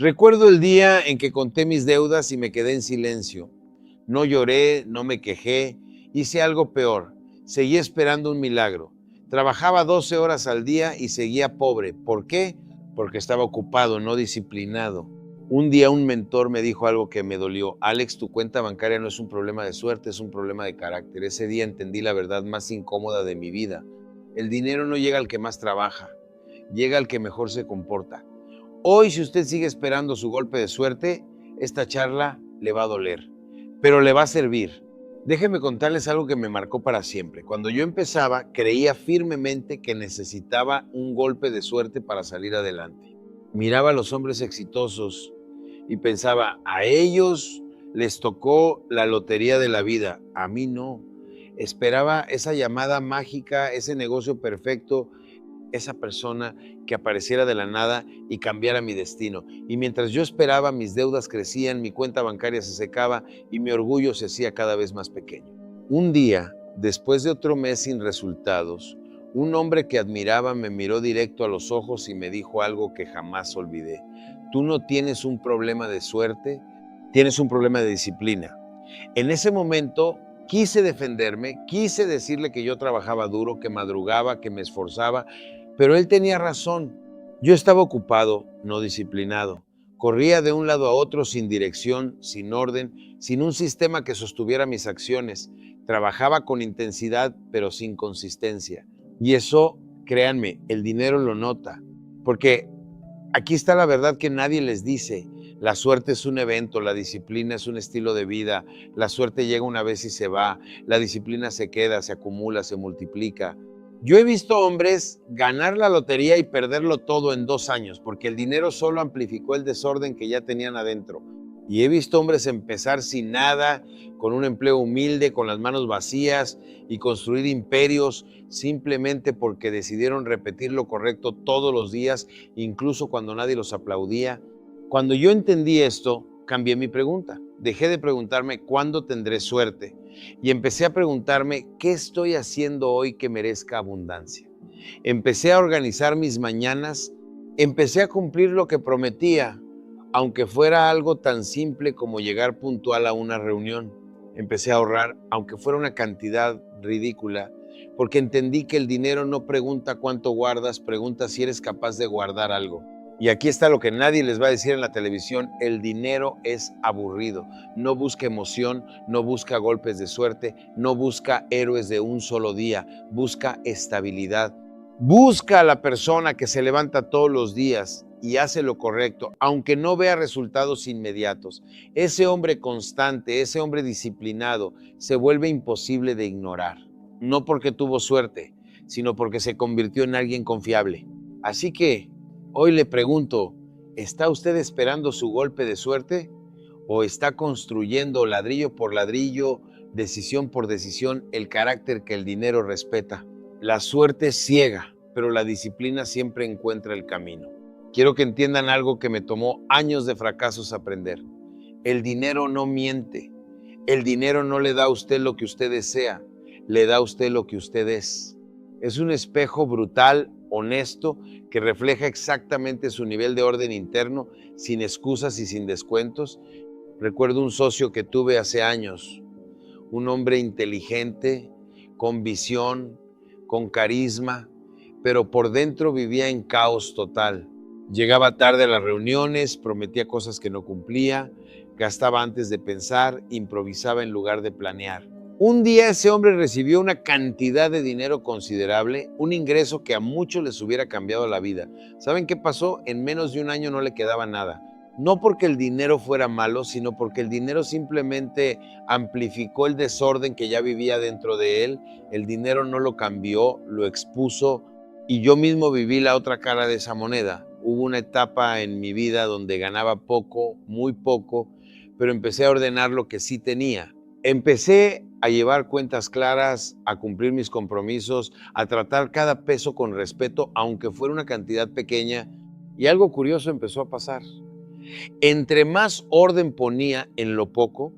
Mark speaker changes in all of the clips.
Speaker 1: Recuerdo el día en que conté mis deudas y me quedé en silencio. No lloré, no me quejé, hice algo peor. Seguí esperando un milagro. Trabajaba 12 horas al día y seguía pobre. ¿Por qué? Porque estaba ocupado, no disciplinado. Un día un mentor me dijo algo que me dolió. Alex, tu cuenta bancaria no es un problema de suerte, es un problema de carácter. Ese día entendí la verdad más incómoda de mi vida. El dinero no llega al que más trabaja, llega al que mejor se comporta. Hoy, si usted sigue esperando su golpe de suerte, esta charla le va a doler, pero le va a servir. Déjenme contarles algo que me marcó para siempre. Cuando yo empezaba, creía firmemente que necesitaba un golpe de suerte para salir adelante. Miraba a los hombres exitosos y pensaba, a ellos les tocó la lotería de la vida, a mí no. Esperaba esa llamada mágica, ese negocio perfecto, esa persona que apareciera de la nada y cambiara mi destino. Y mientras yo esperaba, mis deudas crecían, mi cuenta bancaria se secaba y mi orgullo se hacía cada vez más pequeño. Un día, después de otro mes sin resultados, un hombre que admiraba me miró directo a los ojos y me dijo algo que jamás olvidé. Tú no tienes un problema de suerte, tienes un problema de disciplina. En ese momento quise defenderme, quise decirle que yo trabajaba duro, que madrugaba, que me esforzaba, pero él tenía razón. Yo estaba ocupado, no disciplinado. Corría de un lado a otro sin dirección, sin orden, sin un sistema que sostuviera mis acciones. Trabajaba con intensidad, pero sin consistencia. Y eso, créanme, el dinero lo nota. Porque aquí está la verdad que nadie les dice. La suerte es un evento, la disciplina es un estilo de vida. La suerte llega una vez y se va. La disciplina se queda, se acumula, se multiplica. Yo he visto hombres ganar la lotería y perderlo todo en 2 años, porque el dinero solo amplificó el desorden que ya tenían adentro. Y he visto hombres empezar sin nada, con un empleo humilde, con las manos vacías y construir imperios simplemente porque decidieron repetir lo correcto todos los días, incluso cuando nadie los aplaudía. Cuando yo entendí esto, cambié mi pregunta. Dejé de preguntarme cuándo tendré suerte y empecé a preguntarme qué estoy haciendo hoy que merezca abundancia. Empecé a organizar mis mañanas, empecé a cumplir lo que prometía, aunque fuera algo tan simple como llegar puntual a una reunión. Empecé a ahorrar, aunque fuera una cantidad ridícula, porque entendí que el dinero no pregunta cuánto guardas, pregunta si eres capaz de guardar algo. Y aquí está lo que nadie les va a decir en la televisión: el dinero es aburrido. No busca emoción, no busca golpes de suerte, no busca héroes de un solo día, busca estabilidad. Busca a la persona que se levanta todos los días y hace lo correcto, aunque no vea resultados inmediatos. Ese hombre constante, ese hombre disciplinado, se vuelve imposible de ignorar. No porque tuvo suerte, sino porque se convirtió en alguien confiable. Así que hoy le pregunto, ¿está usted esperando su golpe de suerte? ¿O está construyendo ladrillo por ladrillo, decisión por decisión, el carácter que el dinero respeta? La suerte es ciega, pero la disciplina siempre encuentra el camino. Quiero que entiendan algo que me tomó años de fracasos aprender. El dinero no miente. El dinero no le da a usted lo que usted desea, le da a usted lo que usted es. Es un espejo brutal, honesto, que refleja exactamente su nivel de orden interno, sin excusas y sin descuentos. Recuerdo un socio que tuve hace años, un hombre inteligente, con visión, con carisma, pero por dentro vivía en caos total. Llegaba tarde a las reuniones, prometía cosas que no cumplía, gastaba antes de pensar, improvisaba en lugar de planear. Un día ese hombre recibió una cantidad de dinero considerable, un ingreso que a muchos les hubiera cambiado la vida. ¿Saben qué pasó? En menos de un año no le quedaba nada. No porque el dinero fuera malo, sino porque el dinero simplemente amplificó el desorden que ya vivía dentro de él. El dinero no lo cambió, lo expuso, y yo mismo viví la otra cara de esa moneda. Hubo una etapa en mi vida donde ganaba poco, muy poco, pero empecé a ordenar lo que sí tenía. Empecé a llevar cuentas claras, a cumplir mis compromisos, a tratar cada peso con respeto, aunque fuera una cantidad pequeña, y algo curioso empezó a pasar. Entre más orden ponía en lo poco,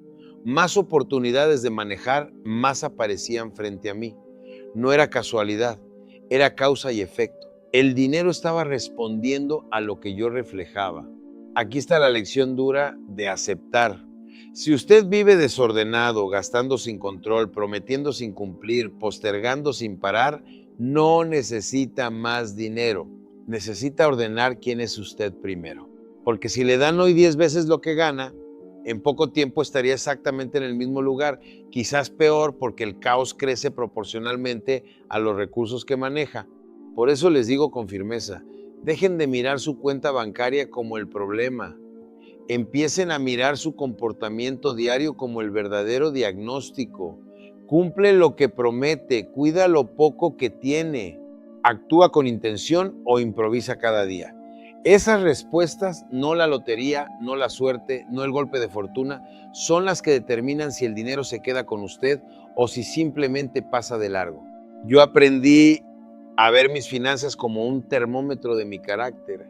Speaker 1: más oportunidades de manejar, más aparecían frente a mí. No era casualidad, era causa y efecto. El dinero estaba respondiendo a lo que yo reflejaba. Aquí está la lección dura de aceptar. Si usted vive desordenado, gastando sin control, prometiendo sin cumplir, postergando sin parar, no necesita más dinero. Necesita ordenar quién es usted primero. Porque si le dan hoy 10 veces lo que gana, en poco tiempo estaría exactamente en el mismo lugar, quizás peor porque el caos crece proporcionalmente a los recursos que maneja. Por eso les digo con firmeza, dejen de mirar su cuenta bancaria como el problema. Empiecen a mirar su comportamiento diario como el verdadero diagnóstico. Cumple lo que promete, cuida lo poco que tiene, actúa con intención o improvisa cada día. Esas respuestas, no la lotería, no la suerte, no el golpe de fortuna, son las que determinan si el dinero se queda con usted o si simplemente pasa de largo. Yo aprendí a ver mis finanzas como un termómetro de mi carácter.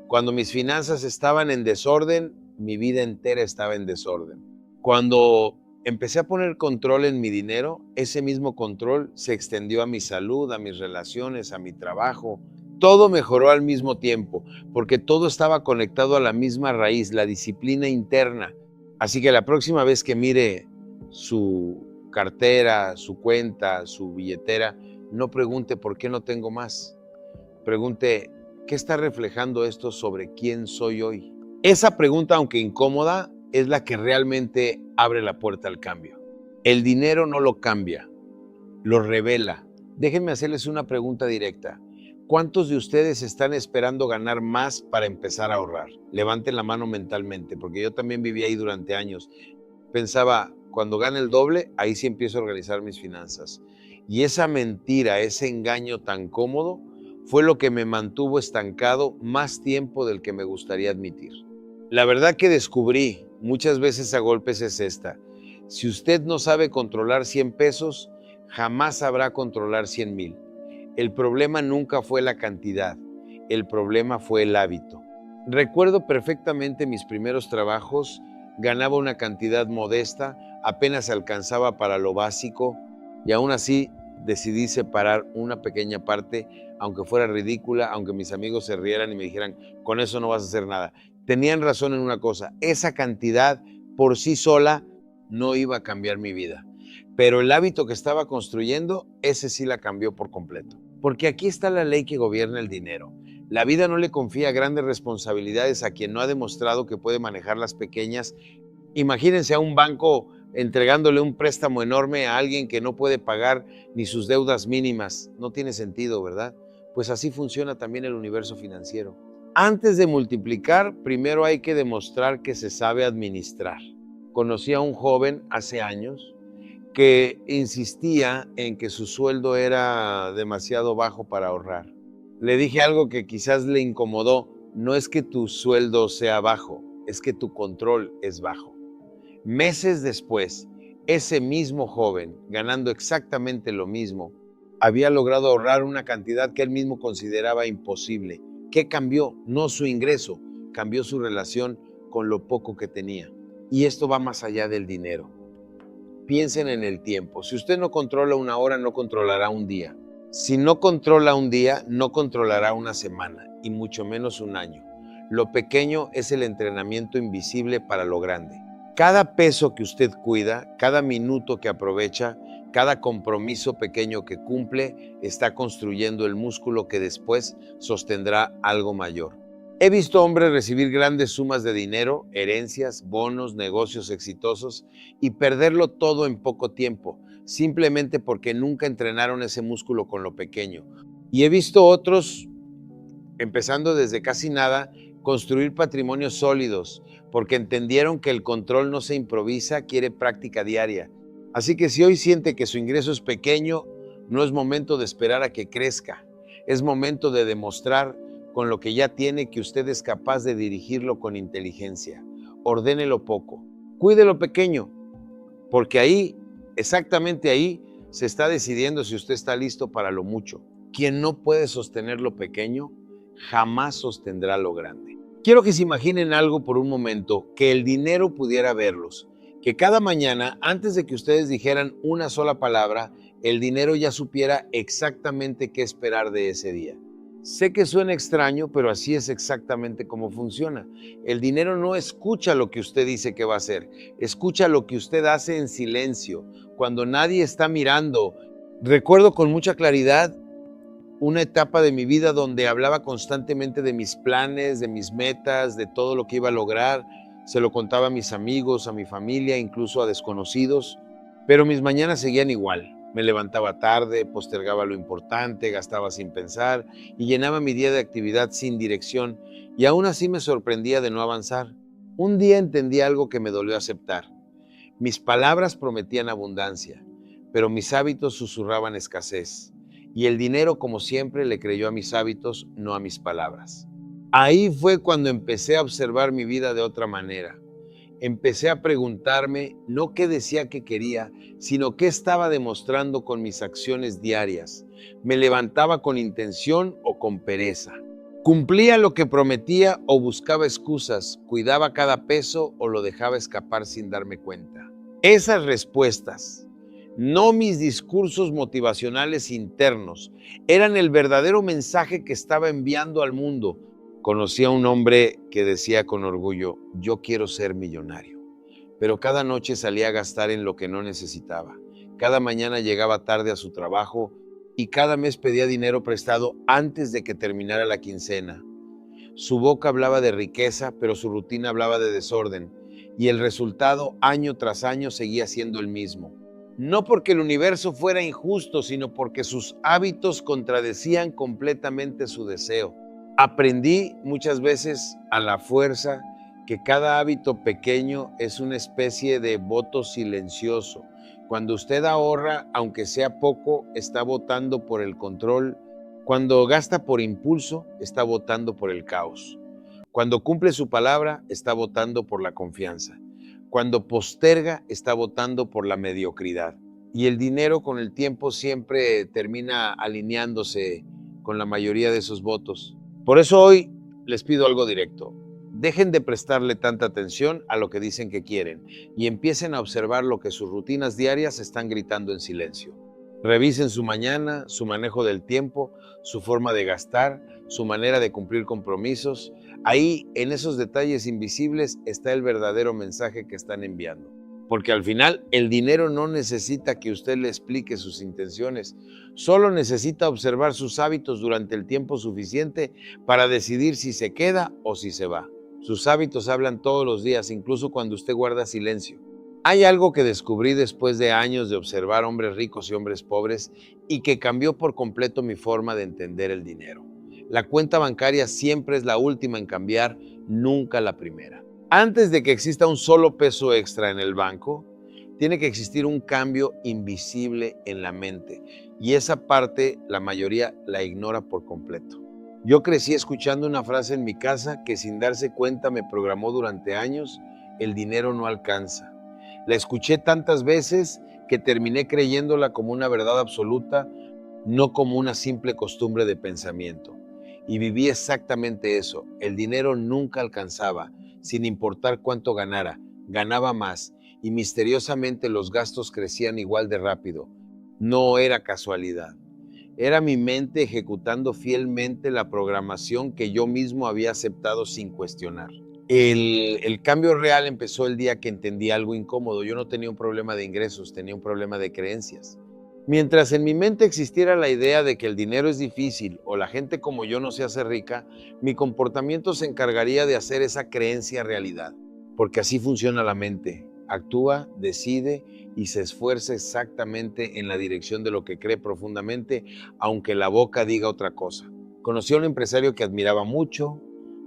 Speaker 1: Cuando mis finanzas estaban en desorden, mi vida entera estaba en desorden. Cuando empecé a poner control en mi dinero, ese mismo control se extendió a mi salud, a mis relaciones, a mi trabajo. Todo mejoró al mismo tiempo, porque todo estaba conectado a la misma raíz, la disciplina interna. Así que la próxima vez que mire su cartera, su cuenta, su billetera, no pregunte por qué no tengo más. Pregunte, ¿qué está reflejando esto sobre quién soy hoy? Esa pregunta, aunque incómoda, es la que realmente abre la puerta al cambio. El dinero no lo cambia, lo revela. Déjenme hacerles una pregunta directa. ¿Cuántos de ustedes están esperando ganar más para empezar a ahorrar? Levanten la mano mentalmente, porque yo también viví ahí durante años. Pensaba, cuando gane el doble, ahí sí empiezo a organizar mis finanzas. Y esa mentira, ese engaño tan cómodo, fue lo que me mantuvo estancado más tiempo del que me gustaría admitir. La verdad que descubrí muchas veces a golpes es esta. Si usted no sabe controlar 100 pesos, jamás sabrá controlar 100,000. El problema nunca fue la cantidad, el problema fue el hábito. Recuerdo perfectamente mis primeros trabajos, ganaba una cantidad modesta, apenas alcanzaba para lo básico y aún así decidí separar una pequeña parte, aunque fuera ridícula, aunque mis amigos se rieran y me dijeran, con eso no vas a hacer nada. Tenían razón en una cosa, esa cantidad por sí sola no iba a cambiar mi vida, pero el hábito que estaba construyendo, ese sí la cambió por completo. Porque aquí está la ley que gobierna el dinero. La vida no le confía grandes responsabilidades a quien no ha demostrado que puede manejar las pequeñas. Imagínense a un banco entregándole un préstamo enorme a alguien que no puede pagar ni sus deudas mínimas. No tiene sentido, ¿verdad? Pues así funciona también el universo financiero. Antes de multiplicar, primero hay que demostrar que se sabe administrar. Conocí a un joven hace años que insistía en que su sueldo era demasiado bajo para ahorrar. Le dije algo que quizás le incomodó. No es que tu sueldo sea bajo, es que tu control es bajo. Meses después, ese mismo joven, ganando exactamente lo mismo, había logrado ahorrar una cantidad que él mismo consideraba imposible. ¿Qué cambió? No su ingreso, cambió su relación con lo poco que tenía. Y esto va más allá del dinero. Piensen en el tiempo. Si usted no controla una hora, no controlará un día. Si no controla un día, no controlará una semana, y mucho menos un año. Lo pequeño es el entrenamiento invisible para lo grande. Cada peso que usted cuida, cada minuto que aprovecha, cada compromiso pequeño que cumple, está construyendo el músculo que después sostendrá algo mayor. He visto hombres recibir grandes sumas de dinero, herencias, bonos, negocios exitosos y perderlo todo en poco tiempo, simplemente porque nunca entrenaron ese músculo con lo pequeño. Y he visto otros, empezando desde casi nada, construir patrimonios sólidos, porque entendieron que el control no se improvisa, quiere práctica diaria. Así que si hoy siente que su ingreso es pequeño, no es momento de esperar a que crezca, es momento de demostrar con lo que ya tiene que usted es capaz de dirigirlo con inteligencia. Ordénelo poco, cuide lo pequeño, porque ahí, exactamente ahí, se está decidiendo si usted está listo para lo mucho. Quien no puede sostener lo pequeño, jamás sostendrá lo grande. Quiero que se imaginen algo por un momento, que el dinero pudiera verlos, que cada mañana, antes de que ustedes dijeran una sola palabra, el dinero ya supiera exactamente qué esperar de ese día. Sé que suena extraño, pero así es exactamente como funciona. El dinero no escucha lo que usted dice que va a hacer, escucha lo que usted hace en silencio, cuando nadie está mirando. Recuerdo con mucha claridad una etapa de mi vida donde hablaba constantemente de mis planes, de mis metas, de todo lo que iba a lograr. Se lo contaba a mis amigos, a mi familia, incluso a desconocidos, pero mis mañanas seguían igual. Me levantaba tarde, postergaba lo importante, gastaba sin pensar y llenaba mi día de actividad sin dirección, y aún así me sorprendía de no avanzar. Un día entendí algo que me dolió aceptar. Mis palabras prometían abundancia, pero mis hábitos susurraban escasez. Y el dinero, como siempre, le creyó a mis hábitos, no a mis palabras. Ahí fue cuando empecé a observar mi vida de otra manera. Empecé a preguntarme no qué decía que quería, sino qué estaba demostrando con mis acciones diarias. Me levantaba con intención o con pereza. Cumplía lo que prometía o buscaba excusas, cuidaba cada peso o lo dejaba escapar sin darme cuenta. Esas respuestas, no mis discursos motivacionales internos, eran el verdadero mensaje que estaba enviando al mundo. Conocí a un hombre que decía con orgullo: yo quiero ser millonario, pero cada noche salía a gastar en lo que no necesitaba. Cada mañana llegaba tarde a su trabajo y cada mes pedía dinero prestado antes de que terminara la quincena. Su boca hablaba de riqueza, pero su rutina hablaba de desorden, y el resultado año tras año seguía siendo el mismo. No porque el universo fuera injusto, sino porque sus hábitos contradecían completamente su deseo. Aprendí muchas veces a la fuerza que cada hábito pequeño es una especie de voto silencioso. Cuando usted ahorra, aunque sea poco, está votando por el control. Cuando gasta por impulso, está votando por el caos. Cuando cumple su palabra, está votando por la confianza. Cuando posterga, está votando por la mediocridad. Y el dinero con el tiempo siempre termina alineándose con la mayoría de esos votos. Por eso hoy les pido algo directo. Dejen de prestarle tanta atención a lo que dicen que quieren y empiecen a observar lo que sus rutinas diarias están gritando en silencio. Revisen su mañana, su manejo del tiempo, su forma de gastar, su manera de cumplir compromisos. Ahí, en esos detalles invisibles, está el verdadero mensaje que están enviando. Porque al final, el dinero no necesita que usted le explique sus intenciones, solo necesita observar sus hábitos durante el tiempo suficiente para decidir si se queda o si se va. Sus hábitos hablan todos los días, incluso cuando usted guarda silencio. Hay algo que descubrí después de años de observar hombres ricos y hombres pobres y que cambió por completo mi forma de entender el dinero. La cuenta bancaria siempre es la última en cambiar, nunca la primera. Antes de que exista un solo peso extra en el banco, tiene que existir un cambio invisible en la mente, y esa parte la mayoría la ignora por completo. Yo crecí escuchando una frase en mi casa que sin darse cuenta me programó durante años: el dinero no alcanza. La escuché tantas veces que terminé creyéndola como una verdad absoluta, no como una simple costumbre de pensamiento. Y viví exactamente eso. El dinero nunca alcanzaba, sin importar cuánto ganara, ganaba más, y misteriosamente los gastos crecían igual de rápido. No era casualidad. Era mi mente ejecutando fielmente la programación que yo mismo había aceptado sin cuestionar. El cambio real empezó el día que entendí algo incómodo. Yo no tenía un problema de ingresos, tenía un problema de creencias. Mientras en mi mente existiera la idea de que el dinero es difícil o la gente como yo no se hace rica, mi comportamiento se encargaría de hacer esa creencia realidad. Porque así funciona la mente. Actúa, decide y se esfuerza exactamente en la dirección de lo que cree profundamente, aunque la boca diga otra cosa. Conocí a un empresario que admiraba mucho,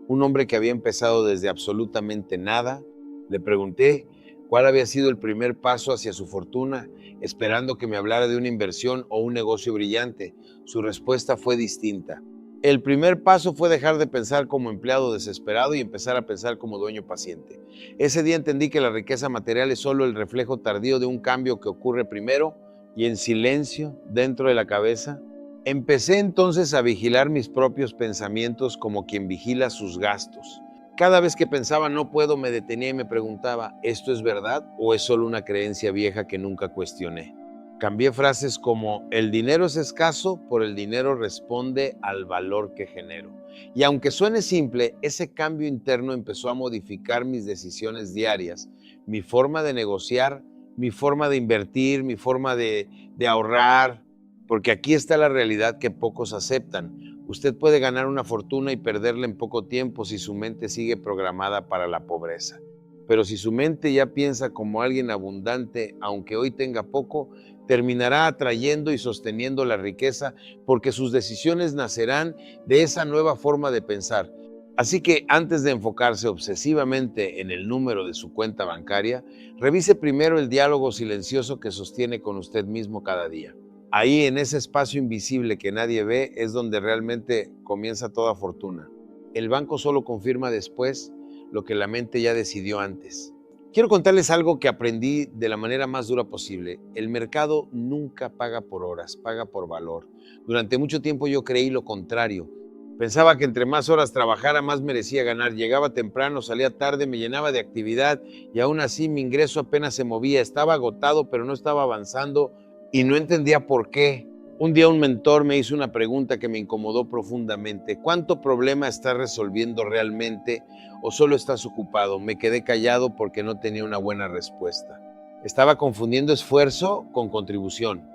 Speaker 1: un hombre que había empezado desde absolutamente nada. Le pregunté cuál había sido el primer paso hacia su fortuna, esperando que me hablara de una inversión o un negocio brillante. Su respuesta fue distinta. El primer paso fue dejar de pensar como empleado desesperado y empezar a pensar como dueño paciente. Ese día entendí que la riqueza material es solo el reflejo tardío de un cambio que ocurre primero y en silencio dentro de la cabeza. Empecé entonces a vigilar mis propios pensamientos como quien vigila sus gastos. Cada vez que pensaba no puedo, me detenía y me preguntaba: ¿esto es verdad o es solo una creencia vieja que nunca cuestioné? Cambié frases como el dinero es escaso por el dinero responde al valor que genero. Y aunque suene simple, ese cambio interno empezó a modificar mis decisiones diarias, mi forma de negociar, mi forma de invertir, mi forma de ahorrar, porque aquí está la realidad que pocos aceptan. Usted puede ganar una fortuna y perderla en poco tiempo si su mente sigue programada para la pobreza. Pero si su mente ya piensa como alguien abundante, aunque hoy tenga poco, terminará atrayendo y sosteniendo la riqueza porque sus decisiones nacerán de esa nueva forma de pensar. Así que antes de enfocarse obsesivamente en el número de su cuenta bancaria, revise primero el diálogo silencioso que sostiene con usted mismo cada día. Ahí, en ese espacio invisible que nadie ve, es donde realmente comienza toda fortuna. El banco solo confirma después lo que la mente ya decidió antes. Quiero contarles algo que aprendí de la manera más dura posible. El mercado nunca paga por horas, paga por valor. Durante mucho tiempo yo creí lo contrario. Pensaba que entre más horas trabajara, más merecía ganar. Llegaba temprano, salía tarde, me llenaba de actividad y aún así mi ingreso apenas se movía. Estaba agotado, pero no estaba avanzando y no entendía por qué. Un día un mentor me hizo una pregunta que me incomodó profundamente. ¿Cuánto problema estás resolviendo realmente o solo estás ocupado? Me quedé callado porque no tenía una buena respuesta. Estaba confundiendo esfuerzo con contribución.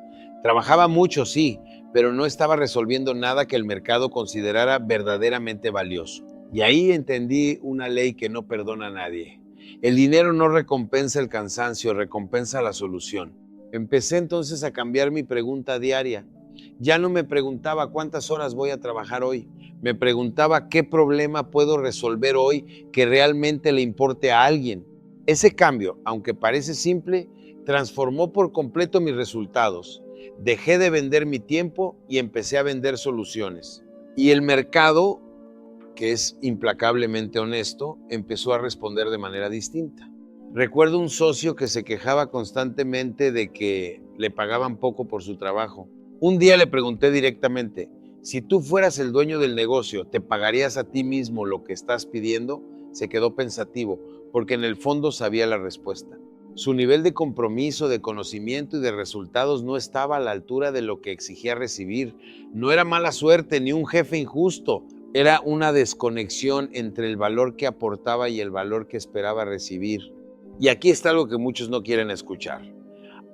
Speaker 1: Trabajaba mucho, sí, pero no estaba resolviendo nada que el mercado considerara verdaderamente valioso. Y ahí entendí una ley que no perdona a nadie. El dinero no recompensa el cansancio, recompensa la solución. Empecé entonces a cambiar mi pregunta diaria. Ya no me preguntaba cuántas horas voy a trabajar hoy. Me preguntaba qué problema puedo resolver hoy que realmente le importe a alguien. Ese cambio, aunque parece simple, transformó por completo mis resultados. Dejé de vender mi tiempo y empecé a vender soluciones. Y el mercado, que es implacablemente honesto, empezó a responder de manera distinta. Recuerdo un socio que se quejaba constantemente de que le pagaban poco por su trabajo. Un día le pregunté directamente, si tú fueras el dueño del negocio, ¿te pagarías a ti mismo lo que estás pidiendo? Se quedó pensativo, porque en el fondo sabía la respuesta. Su nivel de compromiso, de conocimiento y de resultados no estaba a la altura de lo que exigía recibir. No era mala suerte ni un jefe injusto. Era una desconexión entre el valor que aportaba y el valor que esperaba recibir. Y aquí está algo que muchos no quieren escuchar.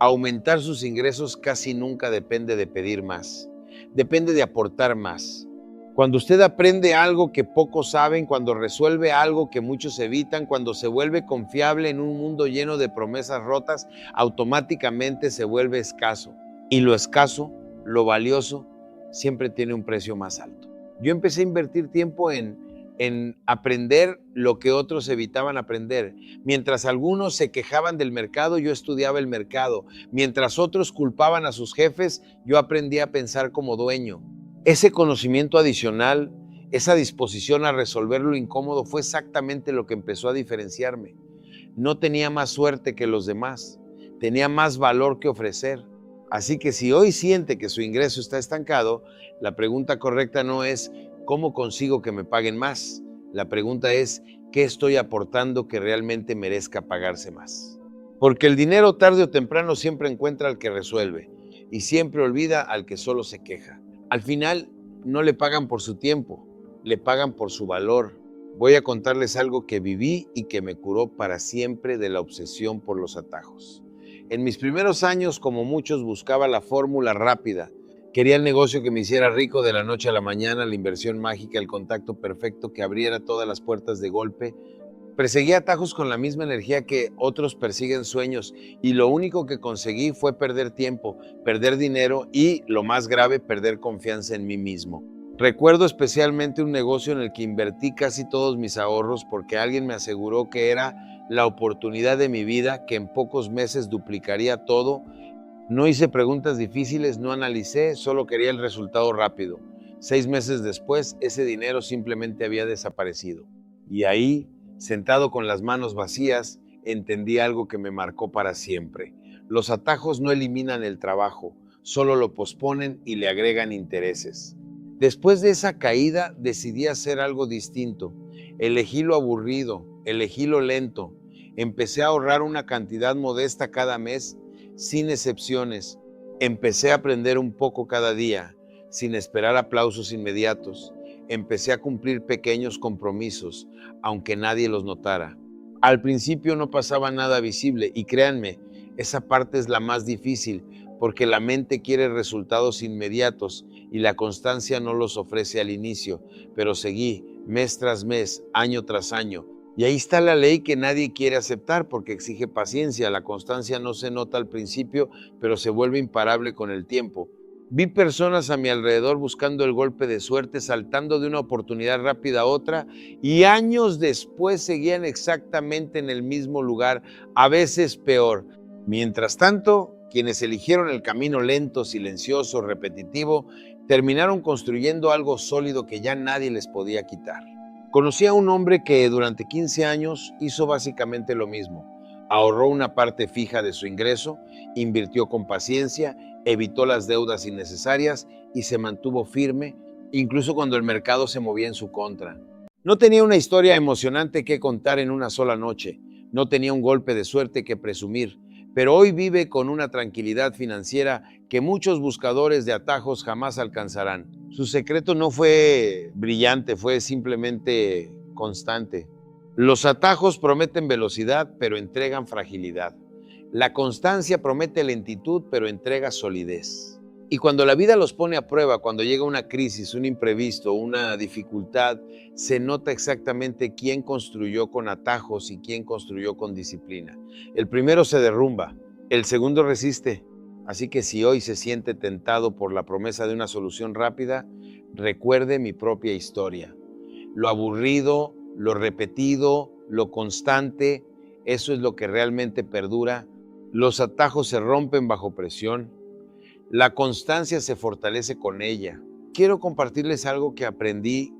Speaker 1: Aumentar sus ingresos casi nunca depende de pedir más. Depende de aportar más. Cuando usted aprende algo que pocos saben, cuando resuelve algo que muchos evitan, cuando se vuelve confiable en un mundo lleno de promesas rotas, automáticamente se vuelve escaso. Y lo escaso, lo valioso, siempre tiene un precio más alto. Yo empecé a invertir tiempo en aprender lo que otros evitaban aprender. Mientras algunos se quejaban del mercado, yo estudiaba el mercado. Mientras otros culpaban a sus jefes, yo aprendí a pensar como dueño. Ese conocimiento adicional, esa disposición a resolver lo incómodo fue exactamente lo que empezó a diferenciarme. No tenía más suerte que los demás, tenía más valor que ofrecer. Así que si hoy siente que su ingreso está estancado, la pregunta correcta no es ¿cómo consigo que me paguen más? La pregunta es ¿qué estoy aportando que realmente merezca pagarse más? Porque el dinero tarde o temprano siempre encuentra al que resuelve y siempre olvida al que solo se queja. Al final no le pagan por su tiempo, le pagan por su valor. Voy a contarles algo que viví y que me curó para siempre de la obsesión por los atajos. En mis primeros años, como muchos, buscaba la fórmula rápida. Quería el negocio que me hiciera rico de la noche a la mañana, la inversión mágica, el contacto perfecto que abriera todas las puertas de golpe. Perseguí atajos con la misma energía que otros persiguen sueños y lo único que conseguí fue perder tiempo, perder dinero y, lo más grave, perder confianza en mí mismo. Recuerdo especialmente un negocio en el que invertí casi todos mis ahorros porque alguien me aseguró que era la oportunidad de mi vida, que en pocos meses duplicaría todo. No hice preguntas difíciles, no analicé, solo quería el resultado rápido. 6 meses después, ese dinero simplemente había desaparecido. Y ahí, sentado con las manos vacías, entendí algo que me marcó para siempre. Los atajos no eliminan el trabajo, solo lo posponen y le agregan intereses. Después de esa caída, decidí hacer algo distinto. Elegí lo aburrido, elegí lo lento. Empecé a ahorrar una cantidad modesta cada mes, sin excepciones. Empecé a aprender un poco cada día, sin esperar aplausos inmediatos. Empecé a cumplir pequeños compromisos, aunque nadie los notara. Al principio no pasaba nada visible y créanme, esa parte es la más difícil, porque la mente quiere resultados inmediatos y la constancia no los ofrece al inicio, pero seguí mes tras mes, año tras año. Y ahí está la ley que nadie quiere aceptar porque exige paciencia. La constancia no se nota al principio, pero se vuelve imparable con el tiempo. Vi personas a mi alrededor buscando el golpe de suerte, saltando de una oportunidad rápida a otra, y años después seguían exactamente en el mismo lugar, a veces peor. Mientras tanto, quienes eligieron el camino lento, silencioso, repetitivo, terminaron construyendo algo sólido que ya nadie les podía quitar. Conocí a un hombre que durante 15 años hizo básicamente lo mismo. Ahorró una parte fija de su ingreso, invirtió con paciencia, evitó las deudas innecesarias y se mantuvo firme, incluso cuando el mercado se movía en su contra. No tenía una historia emocionante que contar en una sola noche, no tenía un golpe de suerte que presumir, pero hoy vive con una tranquilidad financiera que muchos buscadores de atajos jamás alcanzarán. Su secreto no fue brillante, fue simplemente constante. Los atajos prometen velocidad, pero entregan fragilidad. La constancia promete lentitud, pero entrega solidez. Y cuando la vida los pone a prueba, cuando llega una crisis, un imprevisto, una dificultad, se nota exactamente quién construyó con atajos y quién construyó con disciplina. El primero se derrumba, el segundo resiste. Así que si hoy se siente tentado por la promesa de una solución rápida, recuerde mi propia historia. Lo aburrido, lo repetido, lo constante, eso es lo que realmente perdura. Los atajos se rompen bajo presión. La constancia se fortalece con ella. Quiero compartirles algo que aprendí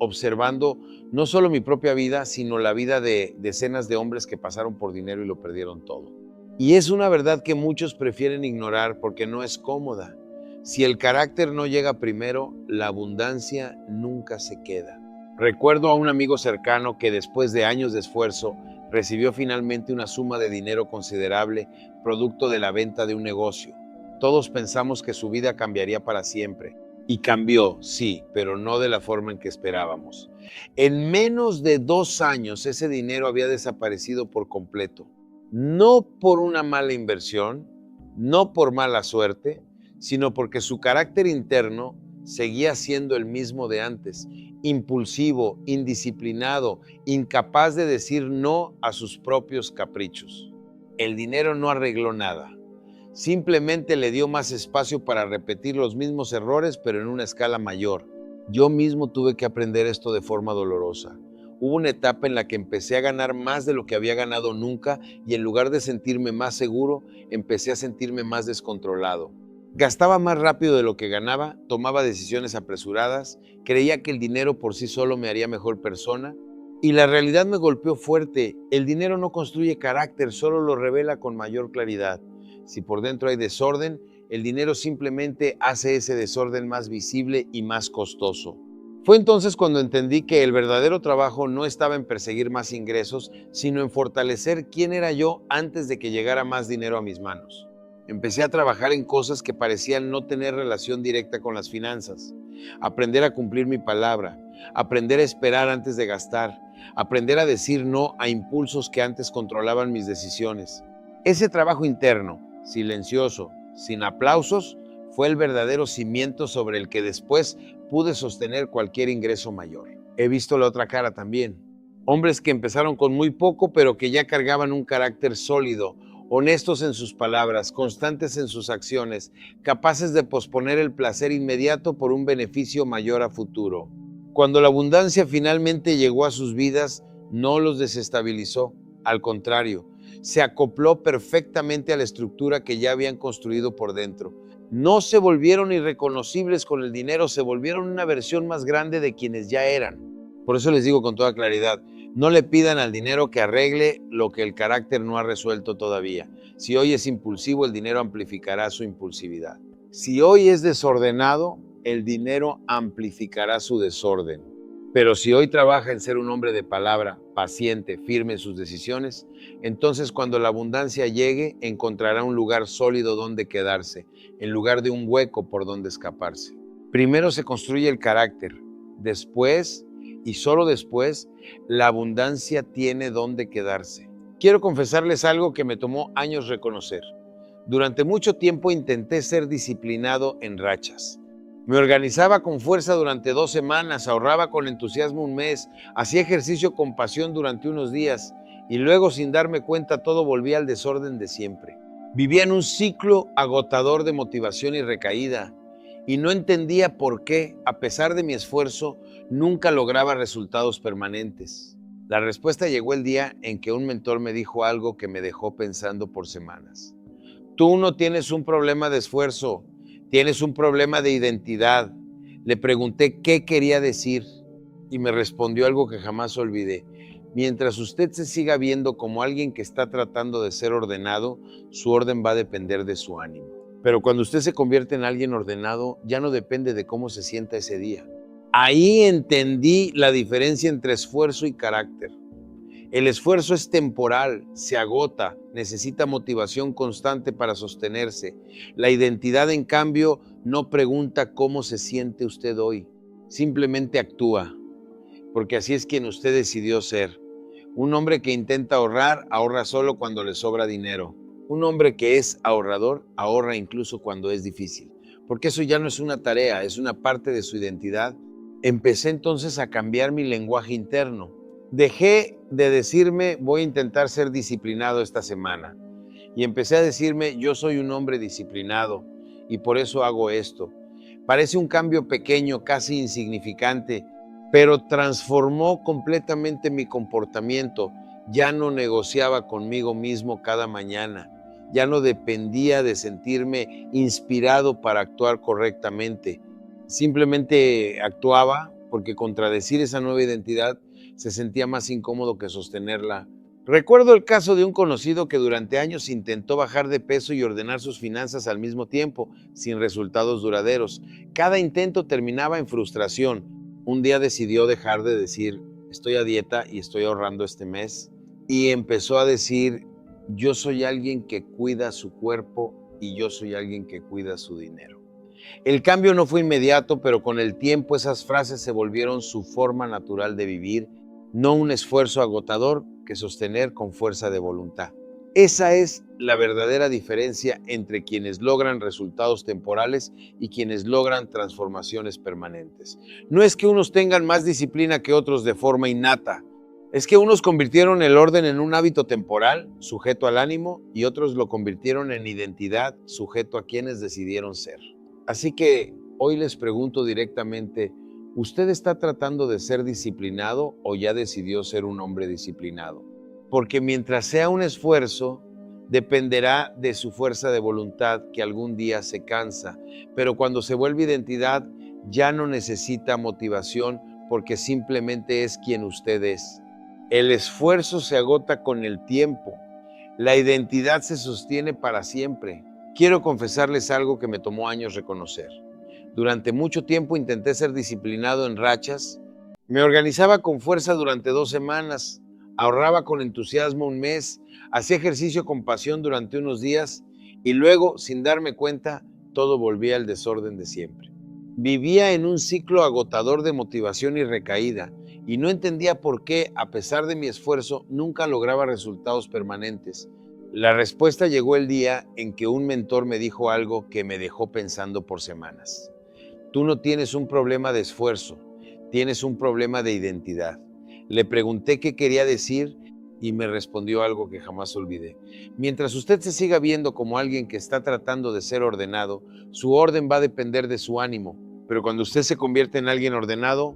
Speaker 1: observando no solo mi propia vida, sino la vida de decenas de hombres que pasaron por dinero y lo perdieron todo. Y es una verdad que muchos prefieren ignorar porque no es cómoda. Si el carácter no llega primero, la abundancia nunca se queda. Recuerdo a un amigo cercano que después de años de esfuerzo recibió finalmente una suma de dinero considerable, producto de la venta de un negocio. Todos pensamos que su vida cambiaría para siempre. Y cambió, sí, pero no de la forma en que esperábamos. En menos de 2 años ese dinero había desaparecido por completo. No por una mala inversión, no por mala suerte, sino porque su carácter interno seguía siendo el mismo de antes, impulsivo, indisciplinado, incapaz de decir no a sus propios caprichos. El dinero no arregló nada. Simplemente le dio más espacio para repetir los mismos errores, pero en una escala mayor. Yo mismo tuve que aprender esto de forma dolorosa. Hubo una etapa en la que empecé a ganar más de lo que había ganado nunca y en lugar de sentirme más seguro, empecé a sentirme más descontrolado. Gastaba más rápido de lo que ganaba, tomaba decisiones apresuradas, creía que el dinero por sí solo me haría mejor persona y la realidad me golpeó fuerte. El dinero no construye carácter, solo lo revela con mayor claridad. Si por dentro hay desorden, el dinero simplemente hace ese desorden más visible y más costoso. Fue entonces cuando entendí que el verdadero trabajo no estaba en perseguir más ingresos, sino en fortalecer quién era yo antes de que llegara más dinero a mis manos. Empecé a trabajar en cosas que parecían no tener relación directa con las finanzas. Aprender a cumplir mi palabra, aprender a esperar antes de gastar, aprender a decir no a impulsos que antes controlaban mis decisiones. Ese trabajo interno, silencioso, sin aplausos, fue el verdadero cimiento sobre el que después pude sostener cualquier ingreso mayor. He visto la otra cara también. Hombres que empezaron con muy poco, pero que ya cargaban un carácter sólido, honestos en sus palabras, constantes en sus acciones, capaces de posponer el placer inmediato por un beneficio mayor a futuro. Cuando la abundancia finalmente llegó a sus vidas, no los desestabilizó, al contrario, se acopló perfectamente a la estructura que ya habían construido por dentro. No se volvieron irreconocibles con el dinero, se volvieron una versión más grande de quienes ya eran. Por eso les digo con toda claridad, no le pidan al dinero que arregle lo que el carácter no ha resuelto todavía. Si hoy es impulsivo, el dinero amplificará su impulsividad. Si hoy es desordenado, el dinero amplificará su desorden. Pero si hoy trabaja en ser un hombre de palabra, paciente, firme en sus decisiones, entonces cuando la abundancia llegue, encontrará un lugar sólido donde quedarse, en lugar de un hueco por donde escaparse. Primero se construye el carácter, después, y solo después, la abundancia tiene donde quedarse. Quiero confesarles algo que me tomó años reconocer. Durante mucho tiempo intenté ser disciplinado en rachas. Me organizaba con fuerza durante 2 semanas, ahorraba con entusiasmo un mes, hacía ejercicio con pasión durante unos días y luego, sin darme cuenta, todo volvía al desorden de siempre. Vivía en un ciclo agotador de motivación y recaída y no entendía por qué, a pesar de mi esfuerzo, nunca lograba resultados permanentes. La respuesta llegó el día en que un mentor me dijo algo que me dejó pensando por semanas. Tú no tienes un problema de esfuerzo, tienes un problema de identidad. Le pregunté qué quería decir y me respondió algo que jamás olvidé. Mientras usted se siga viendo como alguien que está tratando de ser ordenado, su orden va a depender de su ánimo. Pero cuando usted se convierte en alguien ordenado, ya no depende de cómo se sienta ese día. Ahí entendí la diferencia entre esfuerzo y carácter. El esfuerzo es temporal, se agota, necesita motivación constante para sostenerse. La identidad, en cambio, no pregunta cómo se siente usted hoy, simplemente actúa, porque así es quien usted decidió ser. Un hombre que intenta ahorrar, ahorra solo cuando le sobra dinero. Un hombre que es ahorrador, ahorra incluso cuando es difícil, porque eso ya no es una tarea, es una parte de su identidad. Empecé entonces a cambiar mi lenguaje interno. Dejé de decirme, voy a intentar ser disciplinado esta semana. Y empecé a decirme, yo soy un hombre disciplinado y por eso hago esto. Parece un cambio pequeño, casi insignificante, pero transformó completamente mi comportamiento. Ya no negociaba conmigo mismo cada mañana. Ya no dependía de sentirme inspirado para actuar correctamente. Simplemente actuaba porque contradecir esa nueva identidad se sentía más incómodo que sostenerla. Recuerdo el caso de un conocido que durante años intentó bajar de peso y ordenar sus finanzas al mismo tiempo, sin resultados duraderos. Cada intento terminaba en frustración. Un día decidió dejar de decir, estoy a dieta y estoy ahorrando este mes, y empezó a decir, yo soy alguien que cuida su cuerpo y yo soy alguien que cuida su dinero. El cambio no fue inmediato, pero con el tiempo esas frases se volvieron su forma natural de vivir, no un esfuerzo agotador que sostener con fuerza de voluntad. Esa es la verdadera diferencia entre quienes logran resultados temporales y quienes logran transformaciones permanentes. No es que unos tengan más disciplina que otros de forma innata, es que unos convirtieron el orden en un hábito temporal, sujeto al ánimo, y otros lo convirtieron en identidad, sujeto a quienes decidieron ser. Así que hoy les pregunto directamente, ¿usted está tratando de ser disciplinado o ya decidió ser un hombre disciplinado? Porque mientras sea un esfuerzo, dependerá de su fuerza de voluntad que algún día se cansa, pero cuando se vuelve identidad, ya no necesita motivación porque simplemente es quien usted es. El esfuerzo se agota con el tiempo, la identidad se sostiene para siempre. Quiero confesarles algo que me tomó años reconocer. Durante mucho tiempo intenté ser disciplinado en rachas. Me organizaba con fuerza durante 2 semanas, ahorraba con entusiasmo un mes, hacía ejercicio con pasión durante unos días y luego, sin darme cuenta, todo volvía al desorden de siempre. Vivía en un ciclo agotador de motivación y recaída y no entendía por qué, a pesar de mi esfuerzo, nunca lograba resultados permanentes. La respuesta llegó el día en que un mentor me dijo algo que me dejó pensando por semanas. Tú no tienes un problema de esfuerzo, tienes un problema de identidad. Le pregunté qué quería decir y me respondió algo que jamás olvidé. Mientras usted se siga viendo como alguien que está tratando de ser ordenado, su orden va a depender de su ánimo. Pero cuando usted se convierte en alguien ordenado,